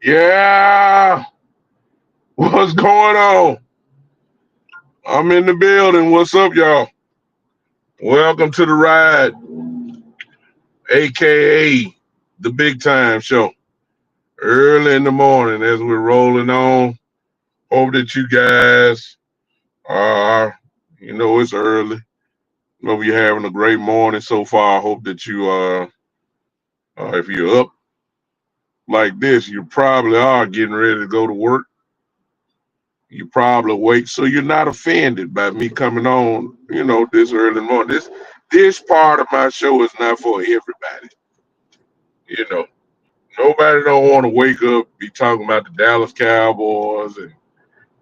Yeah, what's going on? I'm in the building. What's up, y'all? Welcome to the ride, aka the big time show. Early in the morning as we're rolling on. Hope that you guys are, it's early. Hope you're having a great morning so far. I hope that you if you're up like this, you probably are getting ready to go to work. You probably wait, so you're not offended by me coming on, this early in the morning. This part of my show is not for everybody. You know, nobody don't want to wake up be talking about the Dallas Cowboys and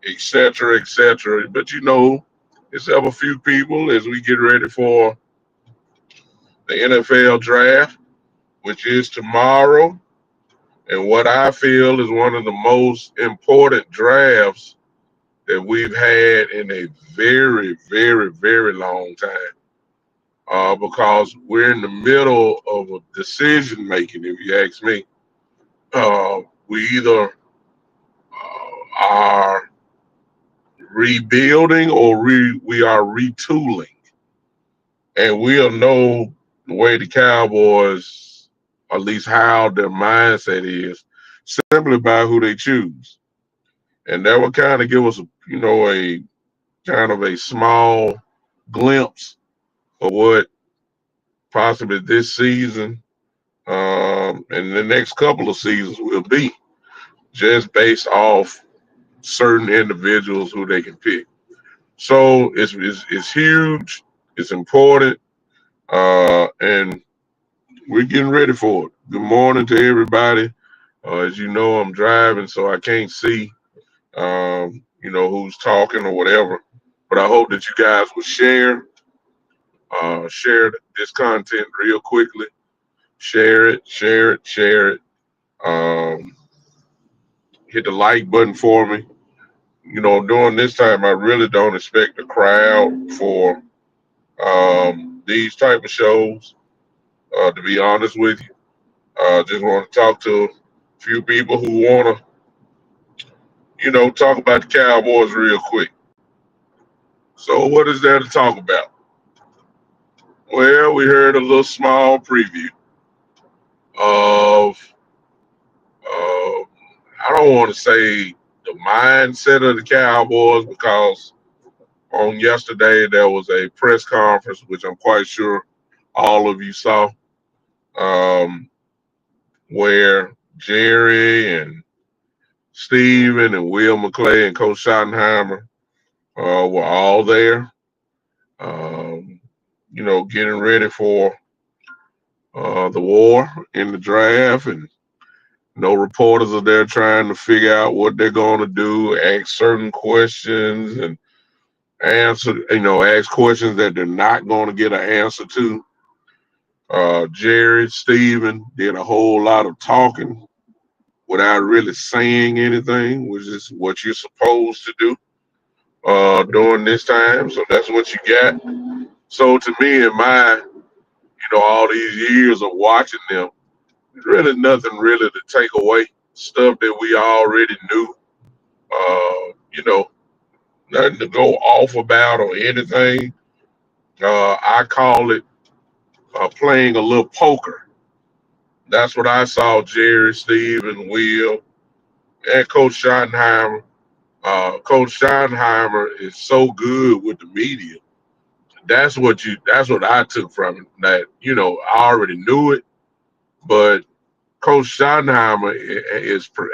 et cetera, et cetera. But it's have a few people as we get ready for the NFL draft, which is tomorrow, and what I feel is one of the most important drafts that we've had in a very, very, very long time. Because we're in the middle of a decision making, if you ask me. We either are rebuilding or we are retooling. And we'll know the way the Cowboys, at least how their mindset is, simply by who they choose. And that will kind of give us, a kind of a small glimpse of what possibly this season and the next couple of seasons will be, just based off certain individuals who they can pick. So it's huge, it's important, and we're getting ready for it. Good morning to everybody. As you know, I'm driving, so I can't see, who's talking or whatever. But I hope that you guys will share this content real quickly. Share it, share it, share it. Um, Hit the like button for me. During this time, I really don't expect a crowd for these type of shows. To be honest with you, just want to talk to a few people who want to, talk about the Cowboys real quick. So, what is there to talk about? Well, we heard a little small preview of, I don't want to say the mindset of the Cowboys because on yesterday there was a press conference, which I'm quite sure all of you saw, um, where Jerry and Steven and Will McClay and Coach Schottenheimer were all there, um, getting ready for the war in the draft. And no reporters are there trying to figure out what they're going to do, ask certain questions, and ask questions that they're not going to get an answer to. Jared, Steven did a whole lot of talking without really saying anything, which is what you're supposed to do during this time. So that's what you got. So to me, in my, all these years of watching them, there's really nothing really to take away. Stuff that we already knew. Nothing to go off about or anything. I call it playing a little poker. That's what I saw Jerry, Steve, and Will, and Coach Schottenheimer. Coach Schottenheimer is so good with the media. That's what I took from it. That, I already knew it, but Coach Schottenheimer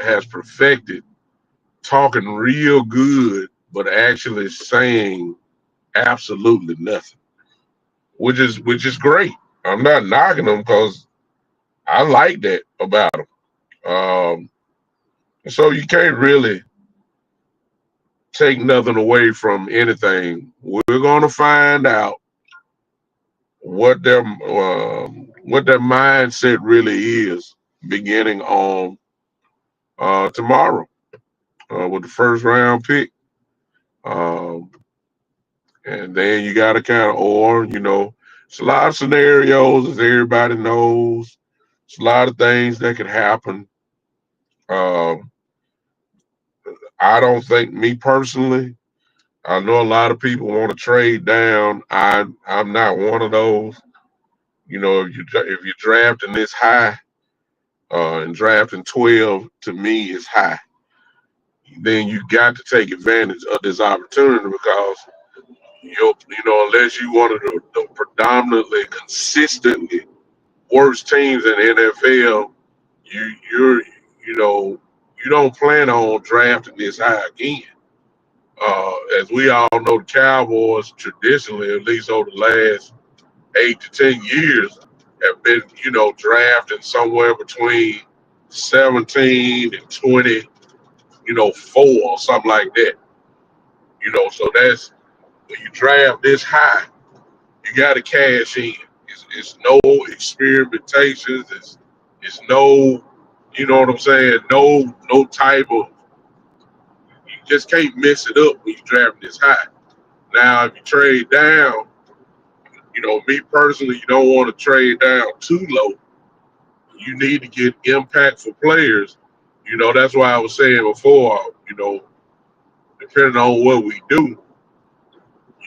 has perfected talking real good, but actually saying absolutely nothing, which is great. I'm not knocking him because I like that about him. Um, so you can't really take nothing away from anything. We're going to find out what their mindset really is beginning on tomorrow with the first round pick. Um, and then you got to kind of, it's a lot of scenarios, as everybody knows. It's a lot of things that could happen Um, I don't think, me personally, I know a lot of people want to trade down. I'm not one of those. You know, if you're drafting this high, and drafting 12 to me is high, then you got to take advantage of this opportunity because unless you one of the predominantly consistently worst teams in the NFL, you're you know you don't plan on drafting this high again. As we all know, the Cowboys traditionally, at least over the last 8 to 10 years, have been drafting somewhere between 17 and 20, four or something like that. So that's when you draft this high, you got to cash in. It's no experimentations. It's no, you know what I'm saying? No type of. You just can't mess it up when you draft this high. Now, if you trade down, me personally, you don't want to trade down too low. You need to get impactful players. That's why I was saying before. Depending on what we do,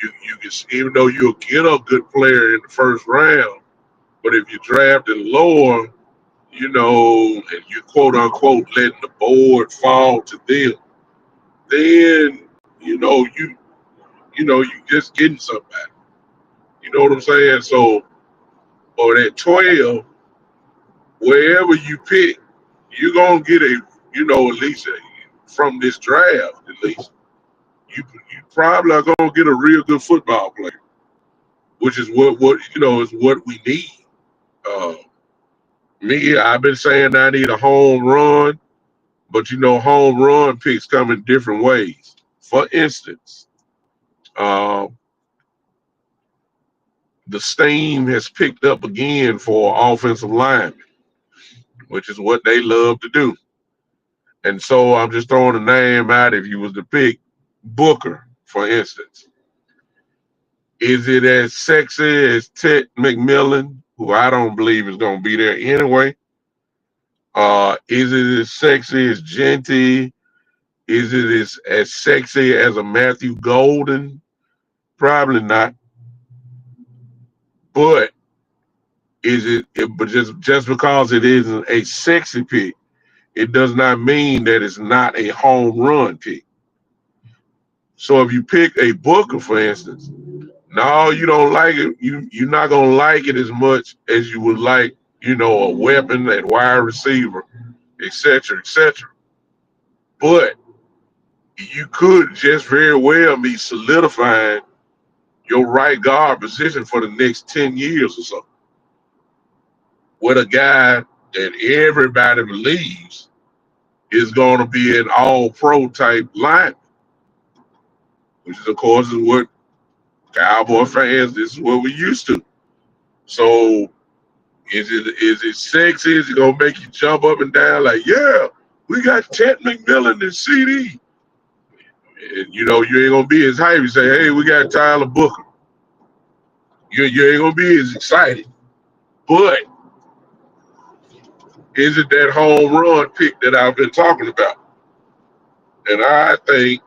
you can, even though you'll get a good player in the first round, but if you draft it lower, and you quote unquote letting the board fall to them, then you just getting somebody. You know what I'm saying? So, or at 12, wherever you pick, you're gonna get at least from this draft, at least you probably are gonna get a real good football player, which is what is what we need. Uh, I've been saying I need a home run. But home run picks come in different ways. For instance, uh, the steam has picked up again for offensive linemen, which is what they love to do. And so I'm just throwing a name out. If you was to pick Booker, for instance, is it as sexy as Ted McMillan, who I don't believe is going to be there anyway? Is it as sexy as Genty? Is it as sexy as a Matthew Golden? Probably not. But but just because it isn't a sexy pick, it does not mean that it's not a home run pick. So if you pick a Booker, for instance, no, you don't like it. You're not gonna like it as much as you would like, a weapon at wide receiver, etc., etc. But you could just very well be solidifying your right guard position for the next 10 years or so with a guy that everybody believes is going to be an all-pro type line, which is, of course, is what Cowboy fans, this is what we used to. So is it sexy? Is it going to make you jump up and down like, yeah, we got Ted McMillan and CD? And, you ain't going to be as hype. You say, hey, we got Tyler Booker. You ain't going to be as excited. But is it that home run pick that I've been talking about? And I think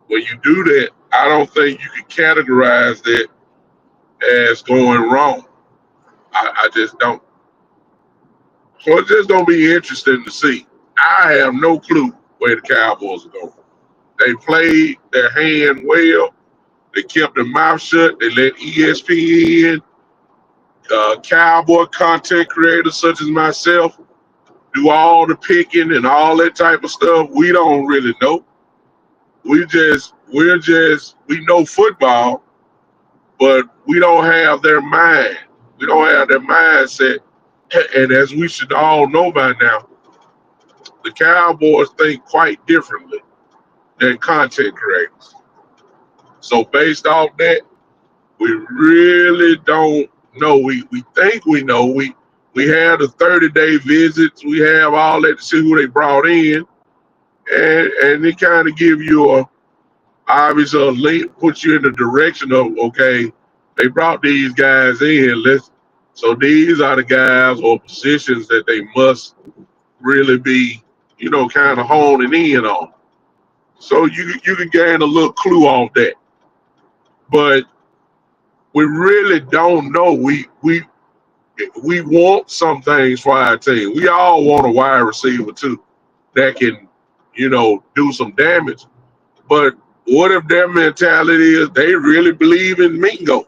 when you do that, I don't think you can categorize that as going wrong. I just don't. So it's just gonna be interesting to see. I have no clue where the Cowboys are going. They played their hand well. They kept their mouth shut. They let ESPN, Cowboy content creators such as myself, do all the picking and all that type of stuff. We don't really know. We know football, but we don't have their mind. We don't have their mindset. And as we should all know by now, the Cowboys think quite differently than content creators. So based off that, we really don't know. We think we know. We have the 30-day visits. We have all that to see who they brought in, and they kind of give you a obvious link, put you in the direction of, okay, they brought these guys in. So these are the guys or positions that they must really be, kind of honing in on. So you can gain a little clue off that. But we really don't know. We want some things for our team. We all want a wide receiver too that can, do some damage. But what if their mentality is they really believe in Mingo?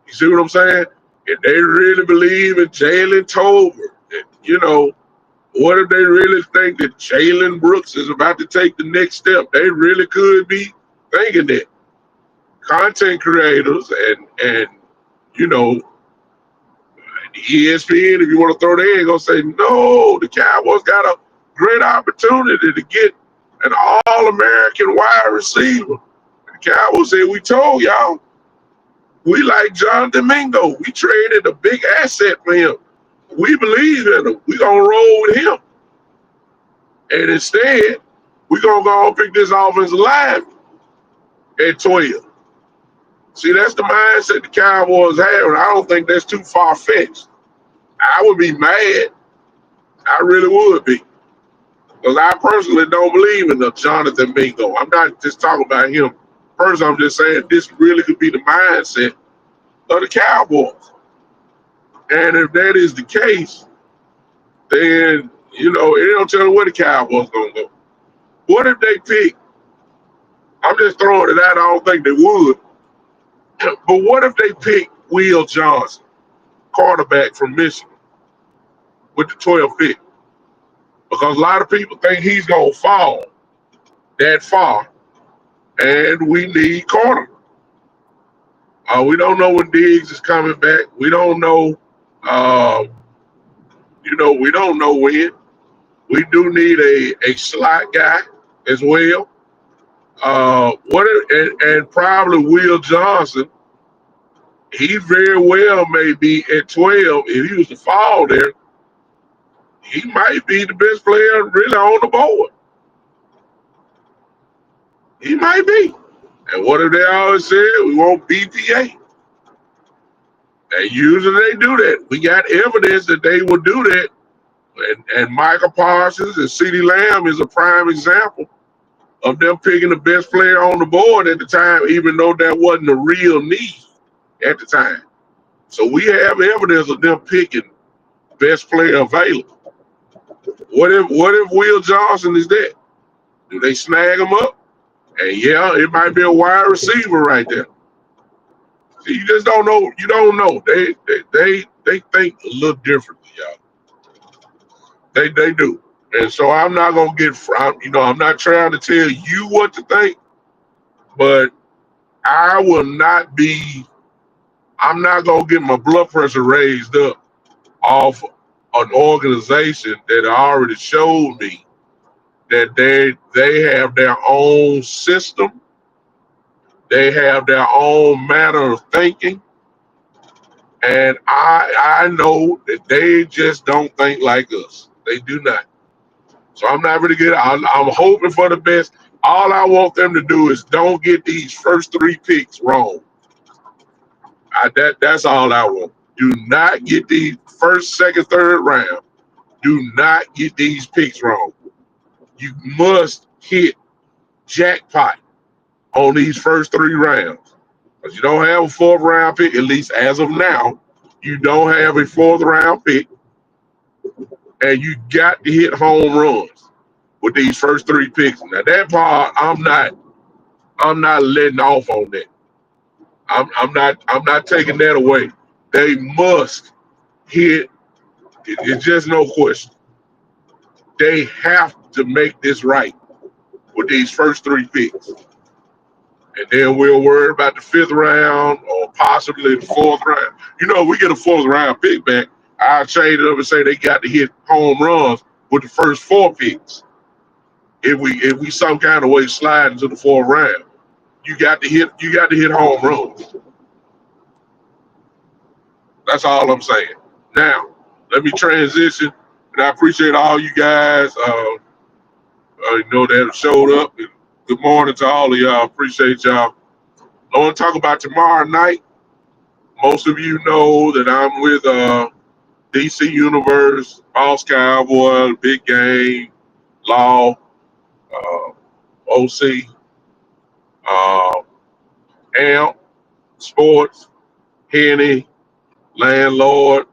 You see what I'm saying? If they really believe in Jalen Tolbert, what if they really think that Jalen Brooks is about to take the next step? They really could be thinking that. Content creators and you know ESPN, if you want to throw their in, gonna say no. The Cowboys got a great opportunity to get an All-American wide receiver. The Cowboys said, "We told y'all we like John Domingo. We traded a big asset for him. We believe in him. We gonna roll with him. And instead, we gonna go and pick this offensive line at 12." See, that's the mindset the Cowboys have, and I don't think that's too far-fetched. I would be mad. I really would be. Because I personally don't believe in the Jonathan Mingo. I'm not just talking about him. Personally, I'm just saying this really could be the mindset of the Cowboys. And if that is the case, then, it don't tell me where the Cowboys going to go. What if they pick? I'm just throwing it out. I don't think they would. But what if they pick Will Johnson, quarterback from Michigan, with the 12th pick? Because a lot of people think he's going to fall that far, and we need corner. We don't know when Diggs is coming back. We don't know, we don't know when. We do need a slot guy as well. And probably Will Johnson. He very well may be at 12. If he was to fall there, he might be the best player really on the board. He might be. And what if they always said we want BPA? And usually they do that. We got evidence that they will do that. And Michael Parsons and CeeDee Lamb is a prime example of them picking the best player on the board at the time, even though that wasn't a real need at the time. So we have evidence of them picking best player available. What if Will Johnson is that? Do they snag him up? And yeah, it might be a wide receiver right there. See, you just don't know. You don't know. They think a little differently, y'all. They do. And so I'm not gonna get I'm not trying to tell you what to think, but I will not be I'm not gonna get my blood pressure raised up off an organization that already showed me that they have their own system, they have their own manner of thinking, and I know that they just don't think like us. They do not. So I'm not really good. I'm hoping for the best. All I want them to do is don't get these first 3 picks wrong. That's all I want. Do not get these first, second, third round. Do not get these picks wrong. You must hit jackpot on these first 3 rounds. Because you don't have a 4th round pick, at least as of now. You don't have a 4th round pick. And you got to hit home runs with these first 3 picks. Now that part, I'm not letting off on that. I'm not taking that away. They must hit. It's just no question. They have to make this right with these first 3 picks. And then we'll worry about the 5th round or possibly the 4th round. We get a 4th round pick back, I'll change it up and say they got to hit home runs with the first 4 picks. If we some kind of way slide into the 4th round, you got to hit home runs. That's all I'm saying. Now, let me transition, and I appreciate all you guys that have showed up. And good morning to all of y'all. Appreciate y'all. I want to talk about tomorrow night. Most of you know that I'm with DC Universe, Boss Cowboy, Big Game, Law, uh, OC, uh, Amp, Sports, Henny, Landlord,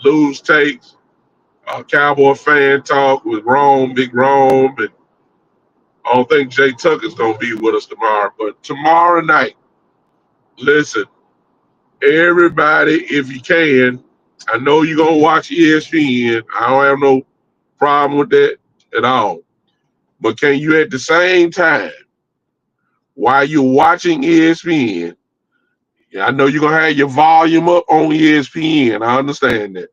Lose Takes, Cowboy Fan Talk with Rome, Big Rome, and I don't think Jay Tucker's gonna be with us tomorrow. But tomorrow night, listen, everybody, if you can, I know you're gonna watch ESPN. I don't have no problem with that at all. But can you at the same time, while you're watching ESPN, I know you're gonna have your volume up on ESPN. I understand that.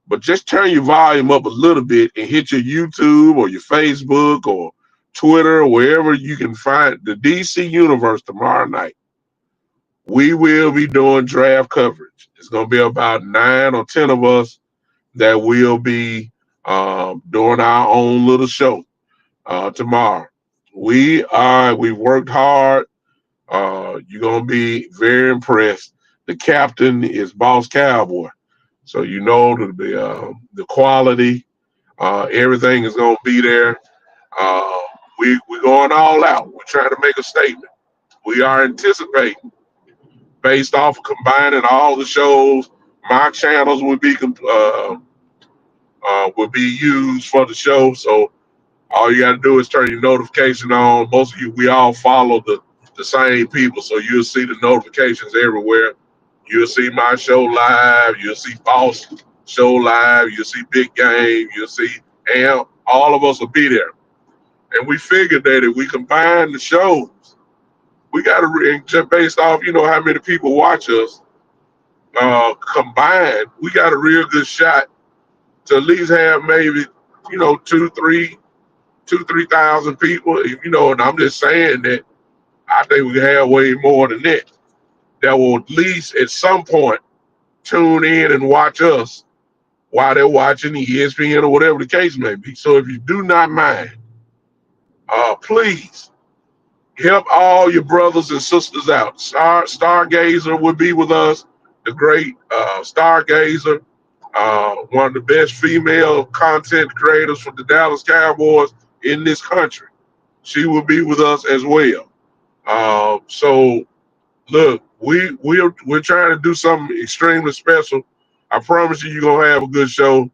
But just turn your volume up a little bit and hit your YouTube or your Facebook or Twitter or wherever you can find the DC Universe tomorrow night. We will be doing draft coverage. It's going to be about 9 or 10 of us that will be doing our own little show tomorrow. We've worked hard. You're going to be very impressed. The captain is Boss Cowboy. So you know the quality, everything is going to be there. Uh, we're going all out. We're trying to make a statement. We are anticipating based off of combining all the shows. My channels would be used for the show. So all you got to do is turn your notification on. Most of you, we all follow the same people, so you'll see the notifications everywhere. You'll see my show live. You'll see Boss show live. You'll see Big Game. You'll see Amp. All of us will be there. And we figured that if we combine the shows, we got to, just based off, how many people watch us, combined, we got a real good shot to at least have maybe, 3,000 people, and I'm just saying that I think we can have way more than that will at least at some point tune in and watch us while they're watching the ESPN or whatever the case may be. So if you do not mind, please help all your brothers and sisters out. Stargazer will be with us, the great Stargazer, one of the best female content creators for the Dallas Cowboys in this country. She will be with us as well. So look, we're trying to do something extremely special. I promise you're gonna have a good show.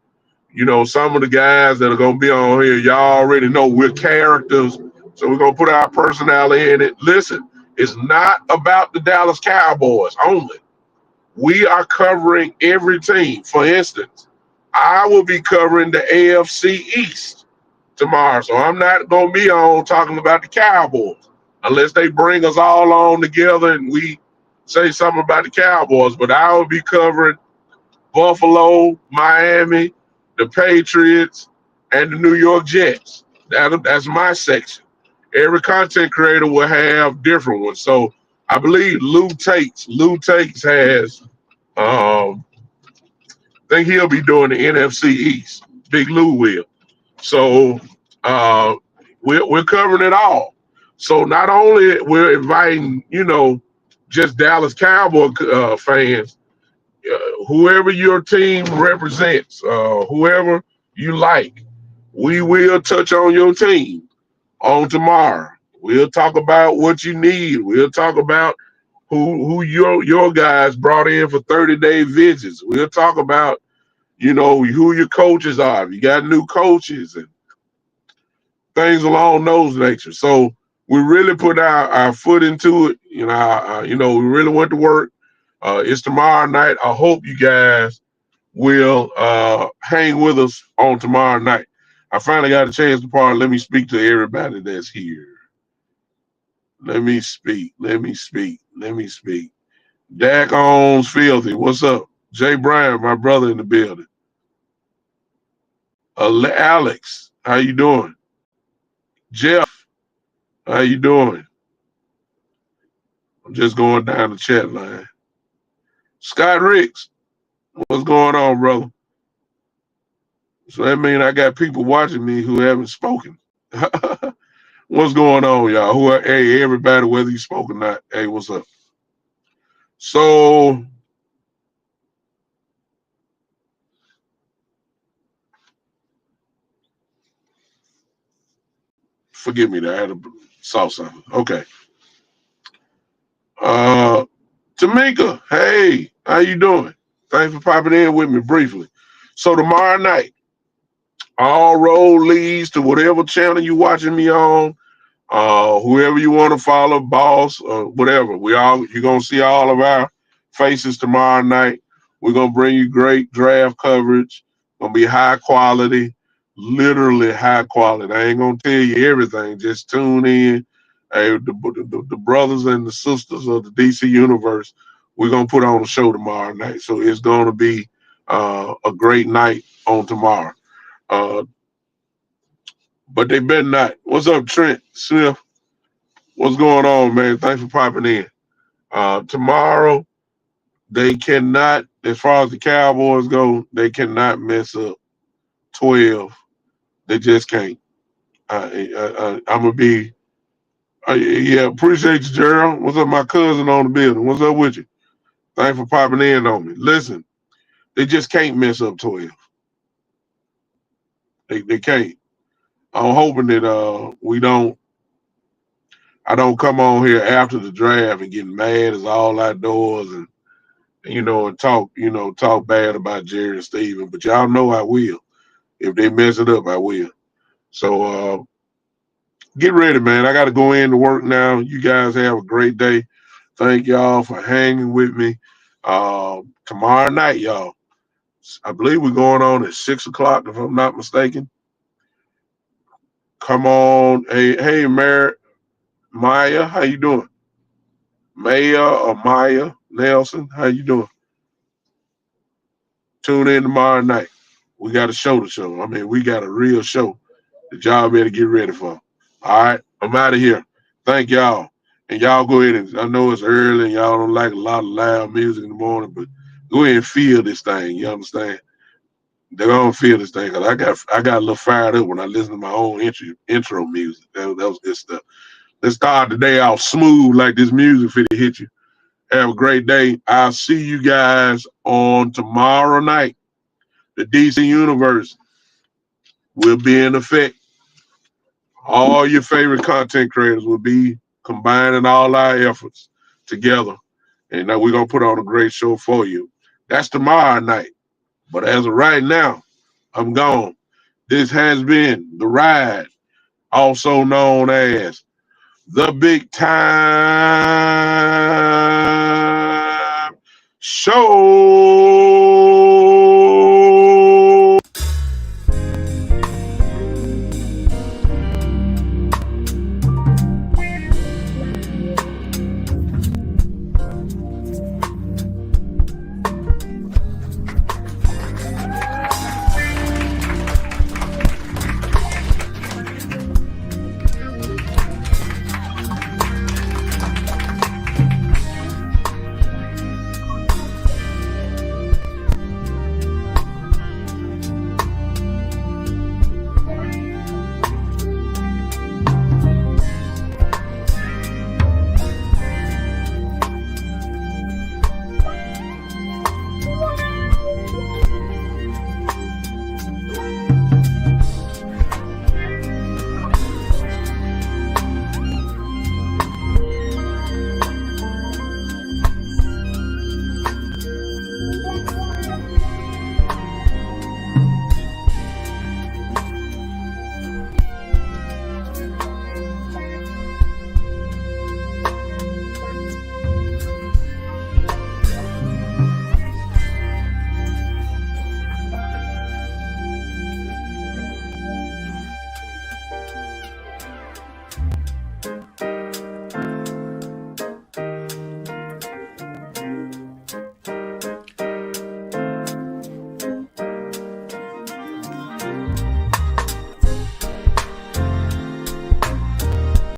Some of the guys that are gonna be on here, y'all already know we're characters, so we're gonna put our personality in it. Listen, it's not about the Dallas Cowboys only. We are covering every team. For instance, I will be covering the AFC East tomorrow, so I'm not gonna be on talking about the Cowboys unless they bring us all on together and we say something about the Cowboys. But I will be covering Buffalo, Miami, the Patriots, and the New York Jets. That's my section. Every content creator will have different ones. So I believe Lou Takes has, I think he'll be doing the NFC East. Big Lou will. So uh, we're covering it all. So not only we're inviting, just Dallas Cowboy fans, whoever your team represents, whoever you like, we will touch on your team on tomorrow. We'll talk about what you need. We'll talk about who your guys brought in for 30-day visits. We'll talk about, who your coaches are. If you got new coaches and things along those nature. So we really put our foot into it. We really went to work. It's tomorrow night. I hope you guys will hang with us on tomorrow night. I finally got a chance to part. Let me speak to everybody that's here. Let me speak. Dak owns Filthy. What's up? Jay Bryan, my brother in the building. Alex, how you doing? Jeff, how you doing? I'm just going down the chat line. Scott Ricks, what's going on, brother? So that means I got people watching me who haven't spoken. What's going on, y'all? Hey, everybody, whether you spoke or not, hey, what's up? So Forgive me there. I had to saw something. Okay. Uh Tamika, hey, how you doing? Thanks for popping in with me briefly. So tomorrow night, all road leads to whatever channel you watching me on. Whoever you want to follow, boss or whatever. You're gonna see all of our faces tomorrow night. We're gonna bring you great draft coverage. Gonna be high quality, literally high quality. I ain't gonna tell you everything. Just tune in. Hey, the brothers and the sisters of the DC universe, we're gonna put on a show tomorrow night. So it's gonna be a great night on tomorrow. Uh, but they better not. What's up, Trent Smith? What's going on, man? Thanks for popping in. Tomorrow, they cannot, as far as the Cowboys go, they cannot mess up 12. They just can't. I'm going to be, yeah, appreciate you, Gerald. What's up, my cousin on the building? What's up with you? Thanks for popping in on me. Listen, they just can't mess up 12. They can't. I'm hoping that I don't come on here after the draft and get mad as all outdoors and and talk bad about Jerry and Steven, but y'all know I will. If they mess it up, I will. So get ready, man. I got to go into work now. You guys have a great day. Thank y'all for hanging with me. Tomorrow night, y'all. I believe we're going on at 6 o'clock, if I'm not mistaken. Come on. Hey, Maya, how you doing? Maya or Maya Nelson, how you doing? Tune in tomorrow night. We got a show to show. I mean, we got a real show that y'all better get ready for. All right, I'm out of here. Thank y'all. And y'all go ahead and I know it's early and y'all don't like a lot of loud music in the morning, but go ahead and feel this thing. You understand? They're gonna feel this thing because I got a little fired up when I listen to my own intro music. That was good stuff. Let's start the day off smooth like this music fit to hit you. Have a great day. I'll see you guys on tomorrow night. The DC Universe will be in effect. All your favorite content creators will be combining all our efforts together. And now we're going to put on a great show for you. That's tomorrow night. But as of right now, I'm gone. This has been The Ride, also known as The Big Time Show.